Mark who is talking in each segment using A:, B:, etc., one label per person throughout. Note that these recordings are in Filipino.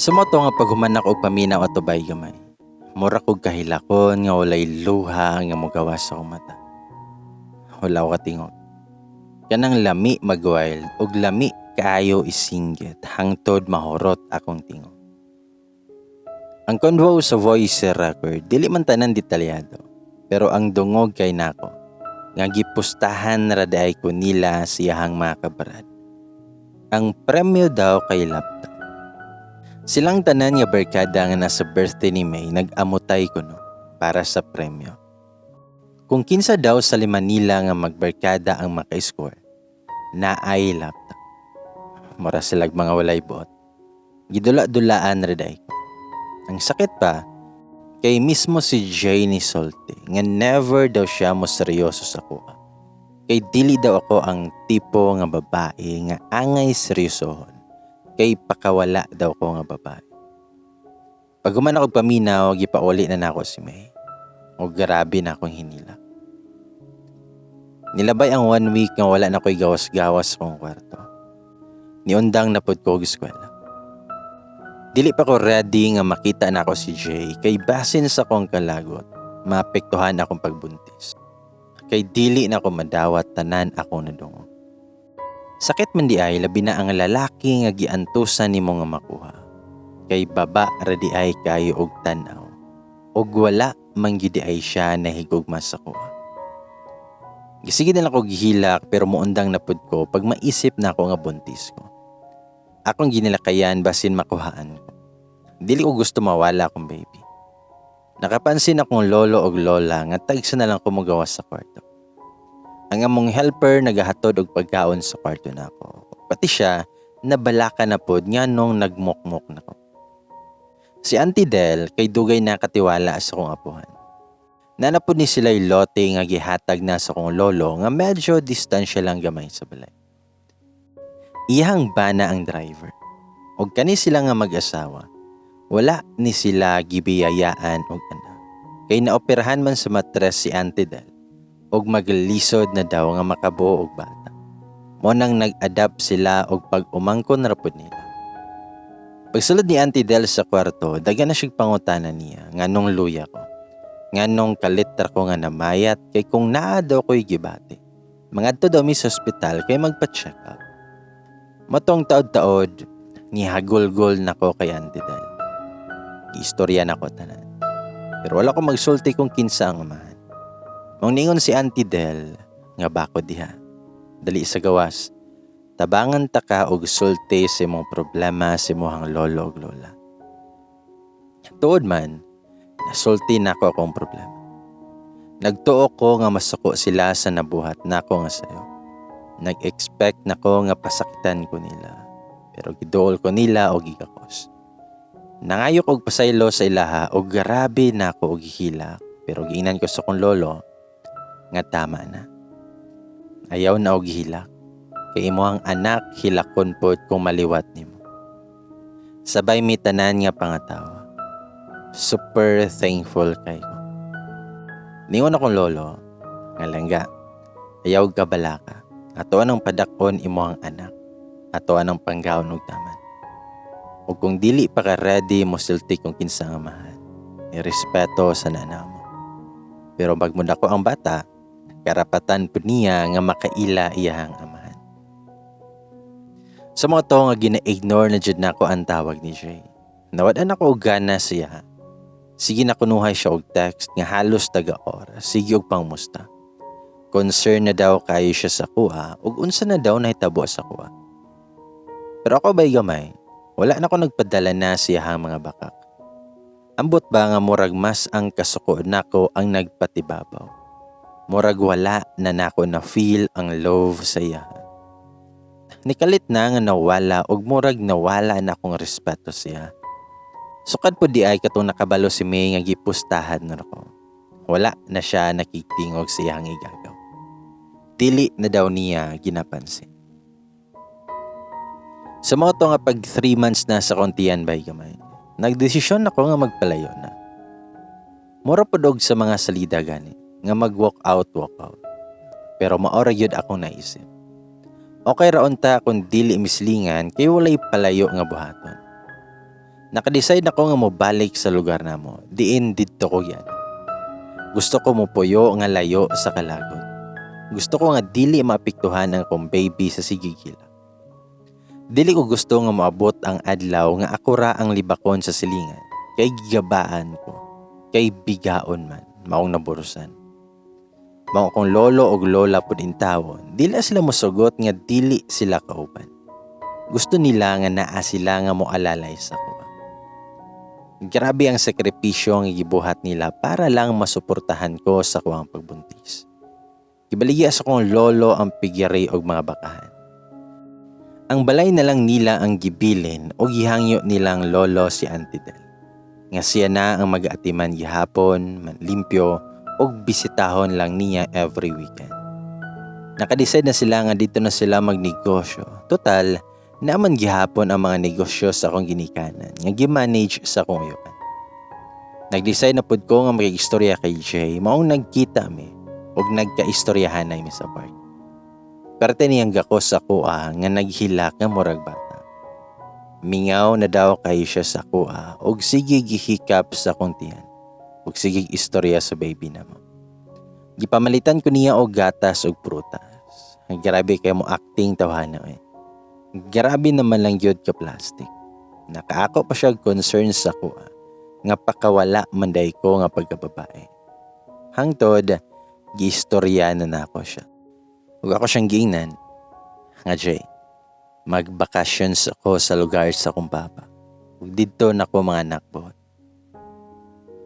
A: Sumoto nga paghuman ako og paminaw at tubay gamay. Mura kog kahilakon nga walay luha nga mogawas sa akong mata. Wala ko katingog. Kanang lami mag-wild ug lami kaayo isinggit hangtod mahurot akong tingog. Ang convo sa voice record dili man tanan detalyado, pero ang dungog kay nako nga gipustahan ra daay ko nila siyahang mga kabarad. Ang premyo daw kay laptop. Silang tanan nga barkada nga nasa birthday ni May nag-amutay ko no para sa premyo. Kung kinsa daw sa lima nila nga magbarkada ang maka-score, naay laptop. Mura silag mga walay buot. Gidula-dulaan ra daay ko. Ang sakit pa, kay mismo si Janie Solte nga never daw siya mo seryoso sa kuha. Kay dili daw ako ang tipo nga babae nga angay seryosohon. Kay pakawala daw ko nga babae. Pag human ako paminaw, gipauli na nako si May. O grabe na akong hinila. Nilabay ang 1 week nga wala na ko'y gawas-gawas sa kong kwarto. Niundang na pod ko og eskwela. Dili pa ko ready nga makita na ako si Jay kay basin sa kong kalagot, maapektuhan akong pagbuntis. Kay dili na ko madawat tanan akong nadungog. Sakit man di ay labi na ang lalaki nga giantusan nimo nga makuha. Kay baba ra di ay kayo og tan-aw. Og wala man gyud ay siya nahigugma sa kuha. Gisige na lang ko gihilak pero muundang na pud ko pag maisip na ako nga buntis ko. Akong ginilakayan basin makuhaan ko. Dili ko gusto mawala akong baby. Nakapansin akong lolo og lola nga tagsa na lang kumugawas sa kwarto. Ang among helper nagahatod og pagkaon sa kwarto nako. Pati siya nabalaka na pod nganong nagmukmok nako. Si Auntie Del kay dugay na katiwala sa kong apuhan. Nanapod ni sila'y lote nga gihatag na sa kong lolo nga medyo distansya lang gamay sa balay. Iyang bana ang driver. Og kani sila nga mag-asawa, wala ni sila gibiyayaan og anak. Kay naoperahan man sa matres si Auntie Del og maglisod na daw nga makabuo og bata. Mo nang nag-adapt sila og pag-umangkon ra pud nila. Pagsulod ni Auntie Del sa kwarto, dagan na siyang pangutanan niya nganong luya ko. Nganong kalitra ko nga namayat kay kung naa daw ko'y gibati. Mangadto daw mi sa ospital kay magpa-check up. Matong taod-taod, nihagulgol na ko kay Auntie Del. Istorya na ko tanan. Pero wala ko magsulti kung kinsa ang amahan. Mong ningon si Auntie Del, nga bako diha. Dali sa gawas, tabangan ta ka og sulti sa imong problema sa imong lolo ug lola. Tuod man, nasulti na ko akong problema. Nagtuo ko nga masuko sila sa nabuhat nako nga sayo. Nag-expect na ko nga pasakitan ko nila. Pero giduol ko nila og gigakos. Nangayok og pasaylo sa ilaha og grabe na ako og gihila. Pero giinan ko sa kong lolo nga tama na. Ayaw na og gihilak. Kay imo ang anak hilakon pod kung maliwat nimo. Sabay mi tanan nga pangatawa. Super thankful kay ko. Ningon akong lolo nga langga. Ayaw ka balaka. Ato anong padakon imo ang anak. Ato anong panggaon og taman. Ug kung dili pa ka ready mo silti kung kinsa nga mahal. Irespeto sa nana mo. Pero bagmunda ko ang bata, karapatan po niya nga makaila iyahang amahan. Sa mga to nga gina-ignore na jud nako ang tawag ni Jay. Nawadan ako og gana siya. Sige na kunuhay siya og text nga halos taga-oras. Sige og pangmusta. Concern na daw kayo siya sa kuha ug unsa na daw nahitabo sa kuha. Pero ako ba'y gamay, wala na ko nagpadala na siyahang mga bakak. Ambot ba nga murag mas ang kasuko nako ang nagpatibabaw. Murag wala na nako na feel ang love sa iya. Nikalit na nga nawala og murag nawala na akong respeto siya. Sukad po di ay katong nakabalo si May nga gipustahan na ako. Wala na siya nakitingog siyang igagaw. Dili na daw niya ginapansin. Sa mga to nga pag 3 months na sa kontiyan bay gamay, nagdesisyon ako nga magpalayo na. Mura podog sa mga salida gani, nga mag-walk out. Pero maora yun akong naisip. Okay raon ta kung dili mislingan kay walay palayo nga buhaton. Naka-decide ako nga mobalik sa lugar namo. Diin didto ko yan. Gusto ko mo puyo nga layo sa kalagot. Gusto ko nga dili maapektuhan ang akong baby sa sigigila. Dili ko gusto nga maabot ang adlaw nga ako ra ang libakon sa silingan. Kay gigabaan ko. Kay bigaon man. Maong naburusan. Mao kong lolo o lola pud intawon. Dili sila mosugot nga dili sila kauban. Gusto nila nga naa sila nga moalalay sa kuha. Grabe ang sakripisyo ang gibuhat nila para lang masuportahan ko sa kuwang pagbuntis. Gibaligya sa kong lolo ang pigyari og mga bakahan. Ang balay na lang nila ang gibilin o gihangyo nilang lolo si Auntie Del. Nga siya na ang mag-aatiman gihapon, manlimpyo, o bisitahon lang niya every weekend. Nakadecide na sila nga dito na sila magnegosyo. Total, naman gihapon ang mga negosyo sa akong ginikanan nga gimanage sa akong uyuan. Nag-decide na pud ko nga mag-istorya kay Jay maong nagkita mi og nagkaistoryahan na mi sa park. Parte niyang gako sa kuha nga naghilak nga murag bata. Mingaw na daw kay siya sa kuha og sige gihikap sa akong tiyan og sige istorya sa baby namo. Gipamalitan ko niya og gatas og prutas. Grabe kay mo acting tawhana eh. Grabe naman lang yun ka plastic. Nakaako pa siya concern sa kuha. Nga pakawala manday ko nga pagkababae. Hangtod, giistorya na ako siya. Huwag ako siyang giingnan. Nga Jay, magbakasyons ako sa lugar sa kong papa. Huwag dito na ko mga anak po.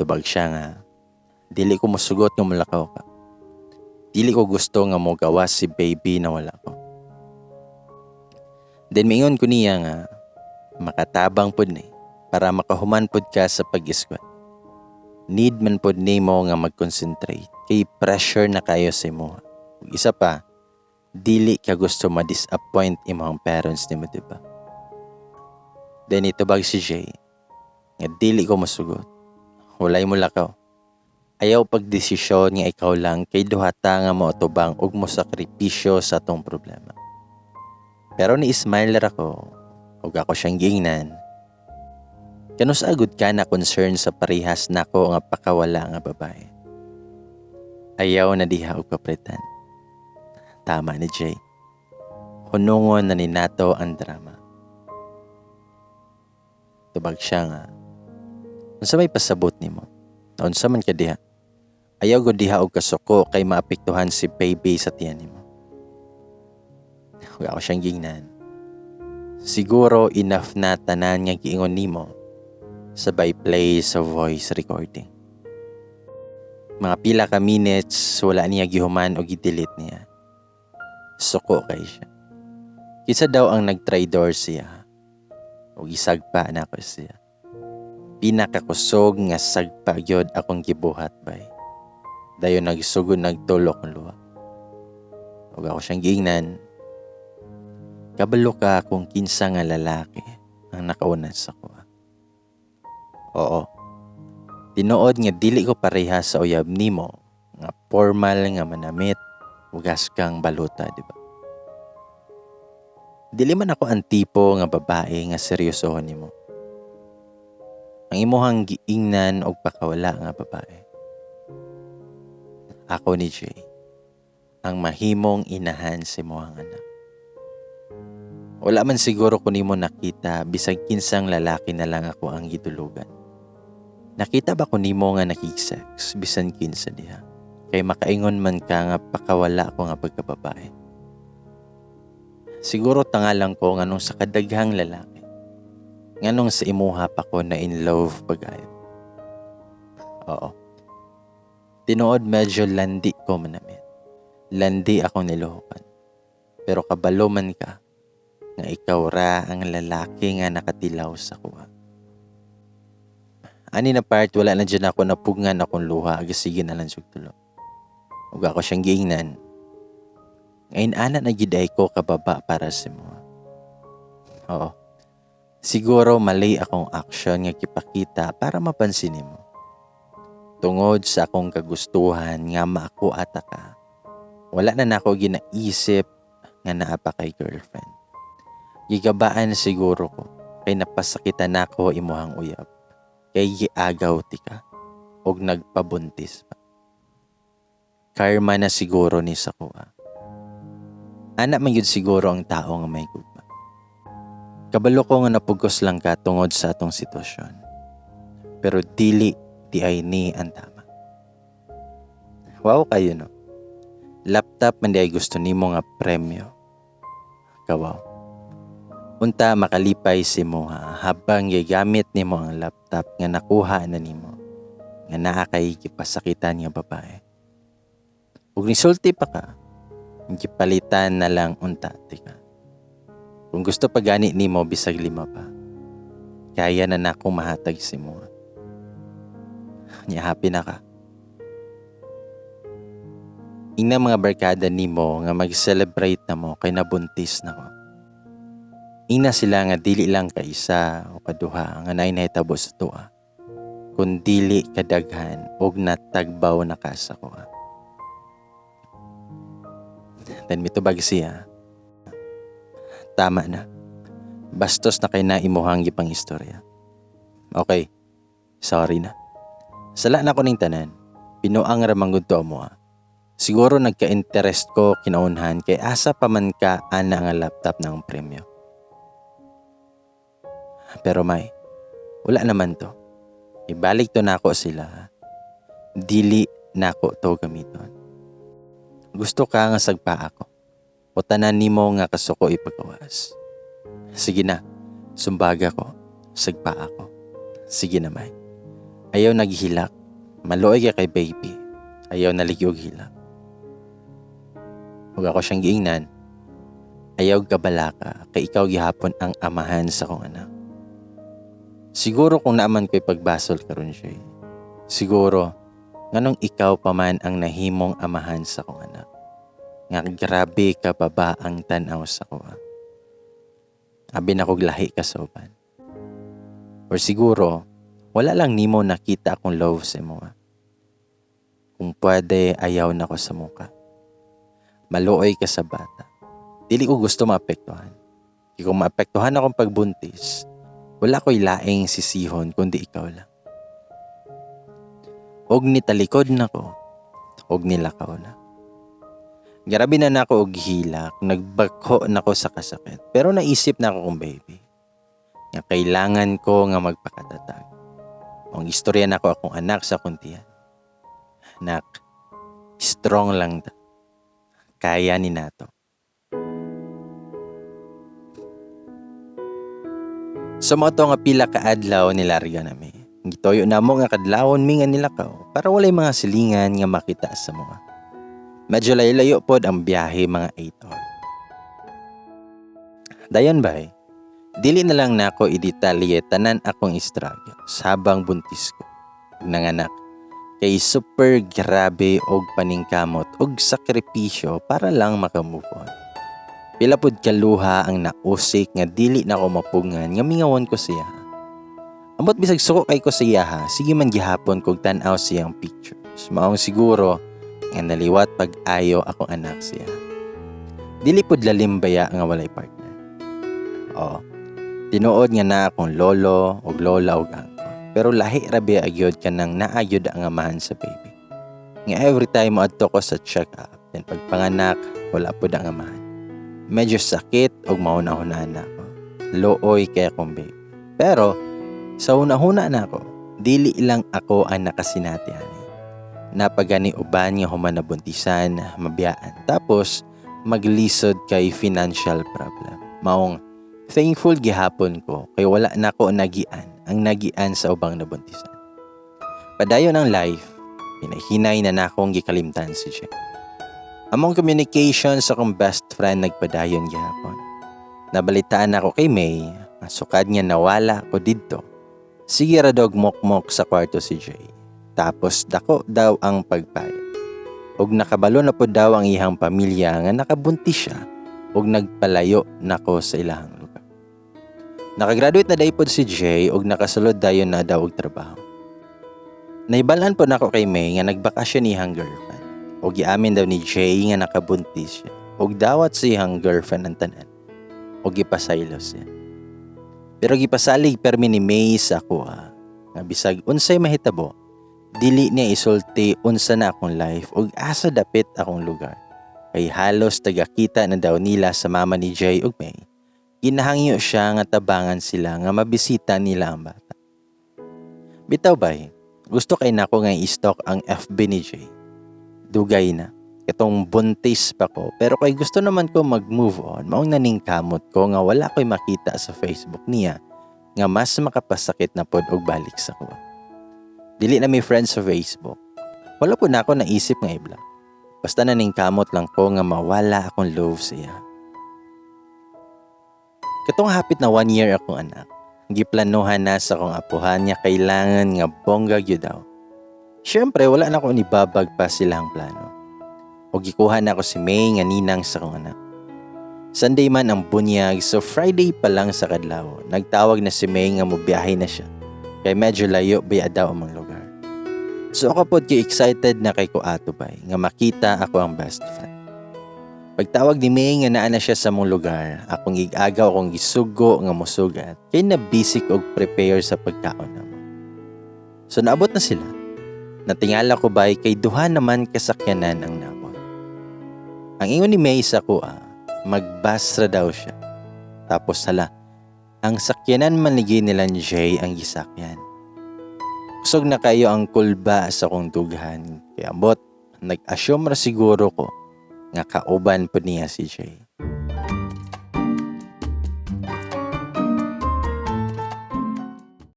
A: Tubag siya nga, dili ko musugot nga mulakaw ka. Dili ko gusto nga mo gawas si baby na wala ko. Then mingon ko niya nga, makatabang pod ni para makahuman pod ka sa pag-iskwat. Need man pod ni mo nga mag-concentrate kay pressure na kayo sa imo. Ug isa pa, dili ka gusto ma-disappoint imong parents nimo, diba? Then itubag si Jay, nga dili ko masugot. Walay mo lakaw. Ayaw pagdesisyon nga ikaw lang kay duhata nga moatubang ug mo sakripisyo sa tong problema. Pero ni-smile ako, ug ako siyang gingnan. Kanus agud ka na concern sa parehas nako nga pakawala nga babae. Ayaw na diha og kapritan. Tama ni Jay. Hunungon na ni nato ang drama. Tubag siya nga, unsa may pasabot nimo? Unsa man ka diha? Ayaw gud diha og kasuko kay maapektuhan si baby sa tiyan nimo. Ako siyang gingnan. Siguro enough na tanan nga giingon nimo sabay play sa voice recording. Mga pila ka minutes wala niya gihuman o gidelete niya. Suko kay siya. Kisa daw ang nag-traitor siya o gisagpa na ko siya. Pinakakusog nga sagpa gyud akong gibuhat bay. Dayon nagsugod nagtulok ng luha. Ug ako siyang giingnan. Kabalo ka kung kinsa nga lalaki ang nakaunan sa kuha. Oo. Tinuod nga dili ko pareha sa uyab nimo nga formal nga manamit ugas kang baluta, di ba? Dili man ako ang tipo nga babae nga seryosohon nimo. Ang imuhang giingnan og pakawala nga babae. Ako ni Jay, ang mahimong inahan si moang anak. Wala man siguro ko nimo nakita bisag kinsang lalaki na lang ako ang gitulugan. Nakita ba ko nimo nga nakig-sex bisan kinsa diha? Kay makaingon man ka nga pakawala ko nga pagkababae. Siguro tangalang ko nganong sa kadaghang lalaki. Nganong sa imuha pa ko na in love pagayo. Oo. Tinuod medyo landi ko manamit. Landi akong niluhukan. Pero kabalo man ka nga ikaw ra ang lalaki nga nakatilaw sa kuha. Ani na part wala na dyan ako napugngan akong luha sige na lang sugtulo. Ug ako siyang giingnan. Ngayon ana na giday ko kababa para sa mo. Oo. Siguro mali akong action nga gipakita para mapansin nimo. Tungod sa akong kagustuhan nga maakuata ka. Wala na nako ginaisip nga naa pa kay girlfriend. Gigabaan siguro ko kay napasakitan nako imuhang uyab. Kay giagaw ti ka og nagpabuntis pa. Karma na siguro ni sa kuha. Anak man yun siguro ang tao nga may gugma. Kabalo ko nga napugos lang ka tungod sa atong sitwasyon. Pero dili di ay ni ang tama. Wow kayo no. Laptop man di ay gusto nimo nga premyo. Kawaw. Unta makalipay si mo habang gigamit nimo ang laptop nga nakuha na nimo. Nga naa kay gipasakitan nga babae. Ug nisulti pa ka, gipalitan na lang unta tika. Kung gusto pa gani nimo bisag 5 pa, kaya na nako mahatag si mo. Nya happy na ka. Ina mga barkada nimo nga mag-celebrate na mo kay nabuntis na ko. Ina sila nga dili lang ka isa o kaduha nga nainahitabo sa tuwa. Kung dili kadaghan og natagbaw na ka sa kuha. Dan mitubag siya. Tama na. Bastos na kay na imuhang gipang istorya. Okay. Sorry na. Sala na ko ning tanan. Pinuang ramanggod to mo Siguro nagka-interest ko kinaunhan kay asa pa man ka ana nga laptop ng premyo. Pero may, wala naman to. Ibalik to nako sila. Dili nako to gamiton. Gusto ka nga sagpa ako. O tanan nimo nga kasuko ipagawas. Sige na, sumbaga ko. Sagpa ako. Sige na may. Ayaw naghilak. Maluoy ka kay baby. Ayaw naligyog hilak. Huwag ako siyang giingnan. Ayaw gabalaka kay ikaw gihapon ang amahan sa kong anak. Siguro kung naaman ko'y pagbasol karon siya. Siguro, nganong ikaw pa man ang nahimong amahan sa kong anak. Nga grabe ka pa ba ang tanaw sa kuha. Abi na kog lahi ka sa uban. Or siguro, wala lang nimo nakita akong love sa mo. Kung pwede, ayaw na ko sa muka. Maluoy ka sa bata. Dili ko gusto maapektuhan. Kung maapektuhan akong pagbuntis, wala ko'y laing sisihon kundi ikaw lang. Og nitalikod na ko, og nilakaw na. Grabe na nako og hilak, nagbako nako sa kasakit. Pero naisip na ako kung baby. Nga kailangan ko nga magpakatatag. Ang istorya nako akong anak sa kuntihan. Anak, strong lang ta. Kaya ni nato. So mo to nga pila ka adlaw nilarga nami. Gitoyo na mo nga kadlawon mi nga nilakaw para walay mga silingan nga makita sa mga. Medyo layo pod ang biyahe mga 8 hours. Dayon bay, dili na lang nako idetalye tanan akong struggles habang buntis ko. Nanganak kay super grabe og paningkamot og sakripisyo para lang makamove on. Pila pod kaluha ang nausik nga dili na ko mapungan nga mingawon ko siya. Amot bisag suko kay ko siya ha, sige man gihapon kog tan-aw siyang pictures. Maong siguro nga naliwat pag-ayo akong anak siya. Dili pod lalim baya nga walay partner. Oo. Tinuod nga na akong lolo og lola og angko. Pero lahi rabi agyod ka nang naayod ang amahan sa baby. Nga every time mo adto ko sa check-up, then pagpanganak, wala po ang amahan. Medyo sakit o mauna-huna na ako. Looy kaya akong baby. Pero, sa una-huna na ako, dili lang ako ang nakasinatihan. Napagani uban nga human nabuntisan, mabiyaan. Tapos, maglisod kay financial problem. Maong, thankful gihapon ko kay wala na ko nagian ang nagian sa ubang nabuntisan. Padayon ang life, pinahinay na nakong gikalimtan si Jay. Among communication sa akong best friend nagpadayon gihapon. Nabalitaan ako kay May, sukad niya nawala ko didto. Sige ra dog mokmok sa kwarto si Jay. Tapos dako daw ang pagpayag. Og nakabalo na po daw ang iyang pamilya nga nakabuntis siya og nagpalayo nako sa ilahang lugar. Nakagraduate na daw po si Jay og nakasulod dayon na daw og trabaho. Naibalan po nako kay May nga nagbakasyon iyang girlfriend. Og giamin daw ni Jay nga nakabuntis siya. Og dawat sa iyang girlfriend ang tanan. Og ipasaylo siya. Pero gipasalig permi ni May sa ako nga bisag unsay mahitabo, dili niya isulti unsa na akong life ug asa dapit akong lugar. Kay halos tagakita na daw nila sa mama ni Jay ug May. Ginahangyo siya nga tabangan sila nga mabisita nila ang bata. Bitaw bay, gusto kay nako nga i-stalk ang FB ni Jay. Dugay na, itong buntis pa ko pero kay gusto naman ko mag-move on, maong naningkamot ko nga wala ko'y makita sa Facebook niya nga mas makapasakit na pod og balik sa ko. Dili na may friends sa Facebook. Wala po na ako naisip nga i-block. Basta naningkamot lang ko nga mawala akong love sa iya. Katong hapit na 1 year akong anak, giplanuhan na sa akong apuhan niya kailangan nga bongga gyud daw. Siyempre wala na akong ibabag pa silang plano. O gikuha na ako si May nga ninang sa akong anak. Sunday man ang bunyag, so Friday pa lang sa kadlaw, nagtawag na si May nga mobiyahe na siya. Kay medyo layo biya daw ang mga lugar. So ako pod kay excited na kay ko ato bay nga makita ako ang best friend. Pagtawag ni May nga naa na siya sa mong lugar, akong igagaw akong gisugo nga mosugat kay na busy og prepare sa pagkaon namo. So naabot na sila. Natingala ko bay kay duha naman kasakyanan ang nabot. Ang ingon ni May sa ko magbus ra daw siya. Tapos hala, ang sakyanan manligi nila ni Jay ang gisakyan. Kusog na kayo ang kulba sa kong dughan. Kaya ambot, nag-assume ra siguro ko nga kauban po niya si Jay.